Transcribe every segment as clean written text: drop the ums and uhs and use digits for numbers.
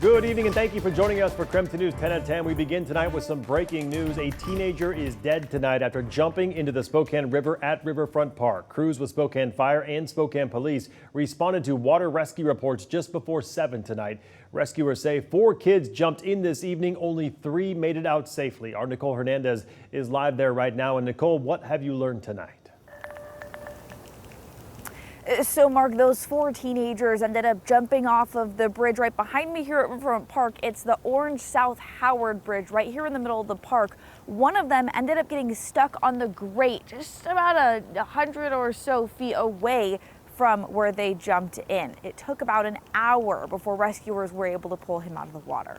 Good evening and thank you for joining us for KREM News 10 at 10. We begin tonight with some breaking news. A teenager is dead tonight after jumping into the Spokane River at Riverfront Park. Crews with Spokane Fire and Spokane Police responded to water rescue reports just before 7 tonight. Rescuers say 4 kids jumped in this evening. Only 3 made it out safely. Our Nicole Hernandez is live there right now. And Nicole, what have you learned tonight? So, Mark, those 4 teenagers ended up jumping off of the bridge right behind me here at Riverfront Park. It's the Orange South Howard Bridge right here in the middle of the park. One of them ended up getting stuck on the grate just about 100 or so feet away from where they jumped in. It took about an hour before rescuers were able to pull him out of the water.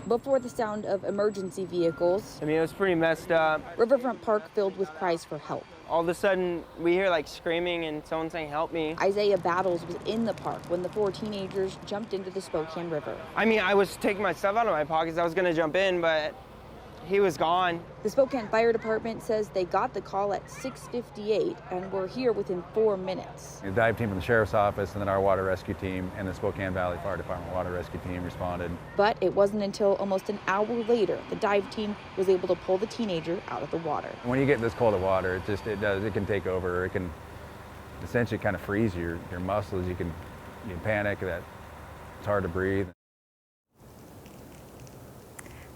Before the sound of emergency vehicles, I mean, it was pretty messed up. Riverfront Park filled with cries for help. All of a sudden, we hear like screaming and someone saying, "Help me." Isaiah Battles was in the park when the 4 teenagers jumped into the Spokane River. I mean, I was taking my stuff out of my pockets. I was gonna jump in, but he was gone. The Spokane Fire Department says they got the call at 6:58 and were here within 4 minutes. The dive team from the Sheriff's Office and then our water rescue team and the Spokane Valley Fire Department water rescue team responded. But it wasn't until almost an hour later the dive team was able to pull the teenager out of the water. When you get this cold of water, it can take over. It can essentially kind of freeze your muscles. You can panic, that it's hard to breathe.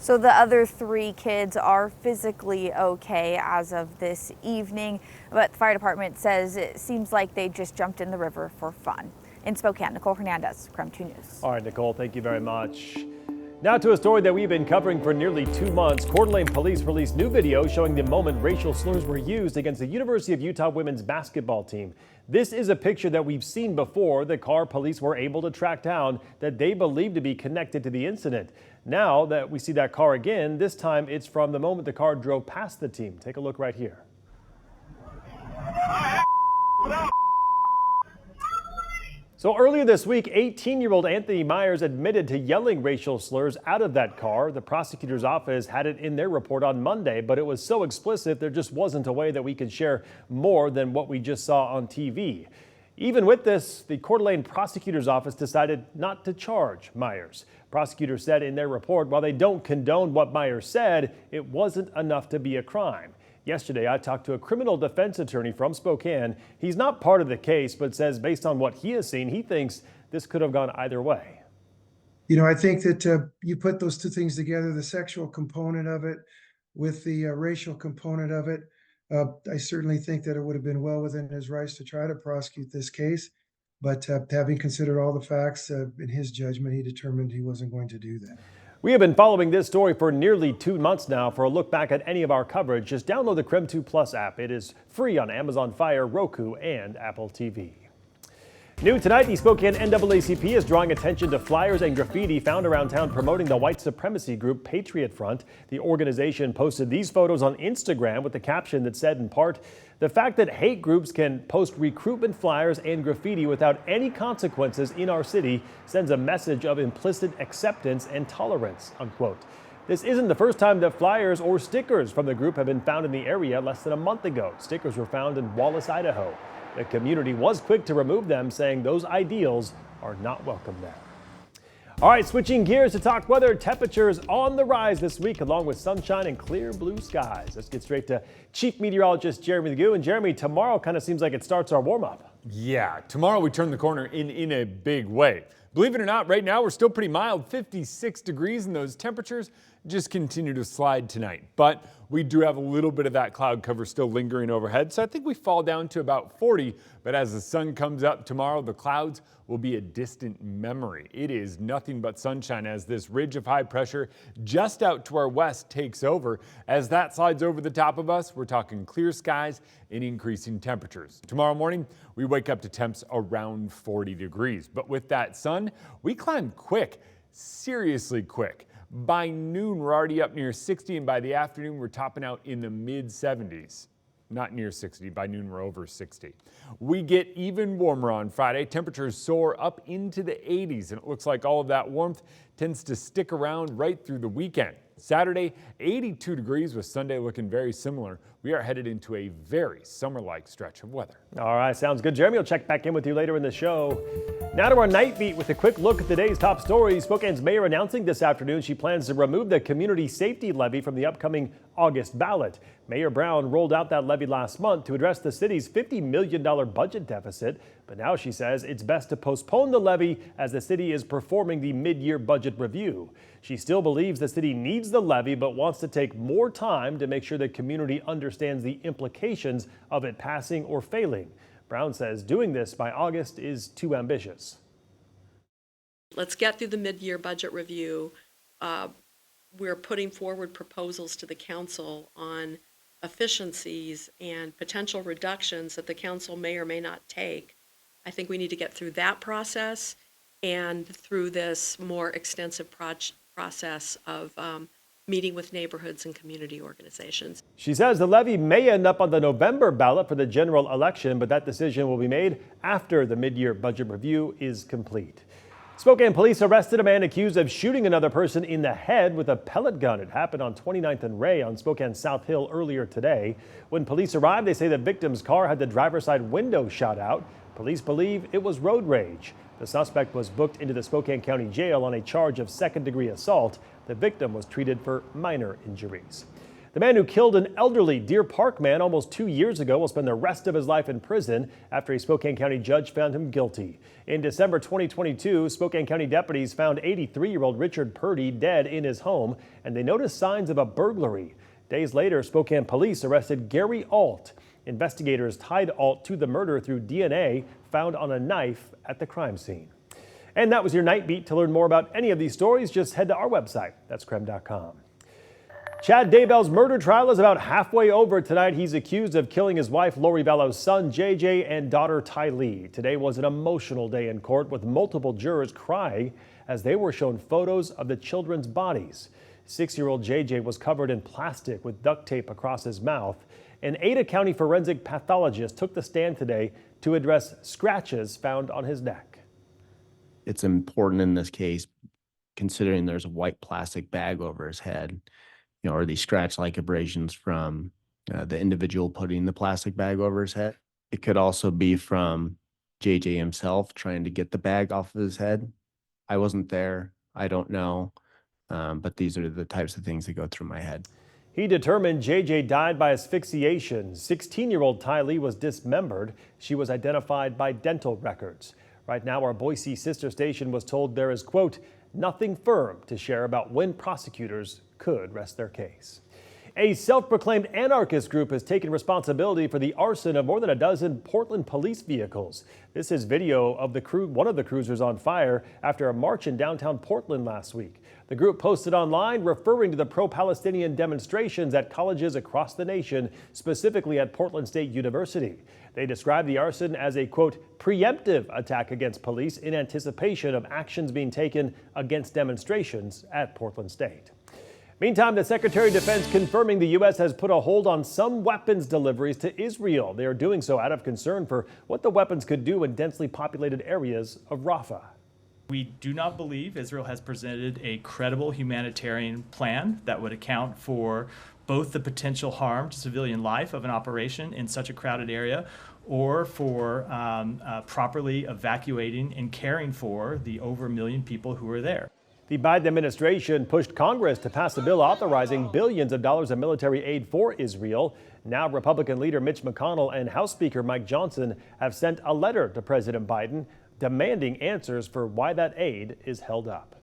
So the other 3 kids are physically okay as of this evening, but the fire department says it seems like they just jumped in the river for fun. In Spokane, Nicole Hernandez, KREM 2 News. All right, Nicole, thank you very much. Now to a story that we've been covering for nearly 2 months. Coeur d'Alene police released new video showing the moment racial slurs were used against the University of Utah women's basketball team. This is a picture that we've seen before. The car police were able to track down that they believe to be connected to the incident. Now that we see that car again, this time it's from the moment the car drove past the team. Take a look right here. So earlier this week, 18-year-old Anthony Myers admitted to yelling racial slurs out of that car. The prosecutor's office had it in their report on Monday, but it was so explicit there just wasn't a way that we could share more than what we just saw on TV. Even with this, the Coeur d'Alene prosecutor's office decided not to charge Myers. Prosecutors said in their report, while they don't condone what Myers said, it wasn't enough to be a crime. Yesterday, I talked to a criminal defense attorney from Spokane. He's not part of the case, but says based on what he has seen, he thinks this could have gone either way. You know, I think that you put those 2 things together, the sexual component of it with the racial component of it. I certainly think that it would have been well within his rights to try to prosecute this case. But having considered all the facts in his judgment, he determined he wasn't going to do that. We have been following this story for nearly 2 months now. For a look back at any of our coverage, just download the KREM 2 Plus app. It is free on Amazon Fire, Roku, and Apple TV. New tonight, the Spokane NAACP is drawing attention to flyers and graffiti found around town promoting the white supremacy group Patriot Front. The organization posted these photos on Instagram with the caption that said in part, "The fact that hate groups can post recruitment flyers and graffiti without any consequences in our city sends a message of implicit acceptance and tolerance," unquote. This isn't the first time that flyers or stickers from the group have been found in the area. Less than a month ago, stickers were found in Wallace, Idaho. The community was quick to remove them, saying those ideals are not welcome there. All right, switching gears to talk weather. Temperatures on the rise this week, along with sunshine and clear blue skies. Let's get straight to Chief Meteorologist Jeremy Legoo. And Jeremy, tomorrow kind of seems like it starts our warm-up. Yeah, tomorrow we turn the corner in a big way. Believe it or not, right now we're still pretty mild, 56 degrees, and those temperatures just continue to slide tonight. But we do have a little bit of that cloud cover still lingering overhead, so I think we fall down to about 40. But as the sun comes up tomorrow, the clouds will be a distant memory. It is nothing but sunshine as this ridge of high pressure just out to our west takes over. As that slides over the top of us, we're talking clear skies and increasing temperatures. Tomorrow morning, we wake up to temps around 40 degrees. But with that sun, we climb quick, seriously quick. By noon, we're already up near 60, and by the afternoon, we're topping out in the mid-70s. Not near 60. By noon, we're over 60. We get even warmer on Friday. Temperatures soar up into the 80s, and it looks like all of that warmth tends to stick around right through the weekend. Saturday, 82 degrees with Sunday looking very similar. We are headed into a very summer-like stretch of weather. All right, sounds good. Jeremy will check back in with you later in the show. Now to our night beat with a quick look at today's top stories. Spokane's mayor announcing this afternoon she plans to remove the community safety levy from the upcoming August ballot. Mayor Brown rolled out that levy last month to address the city's $50 million budget deficit. But now she says it's best to postpone the levy as the city is performing the mid-year budget review. She still believes the city needs the levy, but wants to take more time to make sure the community understands the implications of it passing or failing. Brown says doing this by August is too ambitious. Let's get through the mid-year budget review. We're putting forward proposals to the council on efficiencies and potential reductions that the council may or may not take. I think we need to get through that process and through this more extensive process of meeting with neighborhoods and community organizations. She says the levy may end up on the November ballot for the general election, but that decision will be made after the mid-year budget review is complete. Spokane police arrested a man accused of shooting another person in the head with a pellet gun. It happened on 29th and Ray on Spokane South Hill earlier today. When police arrived, they say the victim's car had the driver's side window shot out. Police believe it was road rage. The suspect was booked into the Spokane County Jail on a charge of second-degree assault. The victim was treated for minor injuries. The man who killed an elderly Deer Park man almost 2 years ago will spend the rest of his life in prison after a Spokane County judge found him guilty. In December 2022, Spokane County deputies found 83-year-old Richard Purdy dead in his home, and they noticed signs of a burglary. Days later, Spokane police arrested Gary Alt. Investigators tied Alt to the murder through DNA found on a knife at the crime scene. And that was your Night Beat. To learn more about any of these stories, just head to our website. That's KREM.com. Chad Daybell's murder trial is about halfway over tonight. He's accused of killing his wife, Lori Vallo's son, JJ, and daughter, Ty Lee. Today was an emotional day in court with multiple jurors crying as they were shown photos of the children's bodies. 6-year-old JJ was covered in plastic with duct tape across his mouth. An Ada County forensic pathologist took the stand today to address scratches found on his neck. It's important in this case, considering there's a white plastic bag over his head. Or these scratch-like abrasions from the individual putting the plastic bag over his head. It could also be from JJ himself trying to get the bag off of his head. I wasn't there. I don't know. But these are the types of things that go through my head. He determined JJ died by asphyxiation. 16-year-old Ty Lee was dismembered. She was identified by dental records. Right now, our Boise sister station was told there is, quote, nothing firm to share about when prosecutors could rest their case. A self-proclaimed anarchist group has taken responsibility for the arson of more than a dozen Portland police vehicles. This is video of one of the cruisers on fire after a march in downtown Portland last week. The group posted online referring to the pro-Palestinian demonstrations at colleges across the nation, specifically at Portland State University. They described the arson as a, quote, preemptive attack against police in anticipation of actions being taken against demonstrations at Portland State. Meantime, the Secretary of Defense confirming the U.S. has put a hold on some weapons deliveries to Israel. They are doing so out of concern for what the weapons could do in densely populated areas of Rafah. We do not believe Israel has presented a credible humanitarian plan that would account for both the potential harm to civilian life of an operation in such a crowded area or for properly evacuating and caring for the over 1 million people who are there. The Biden administration pushed Congress to pass a bill authorizing billions of dollars of military aid for Israel. Now Republican leader Mitch McConnell and House Speaker Mike Johnson have sent a letter to President Biden demanding answers for why that aid is held up.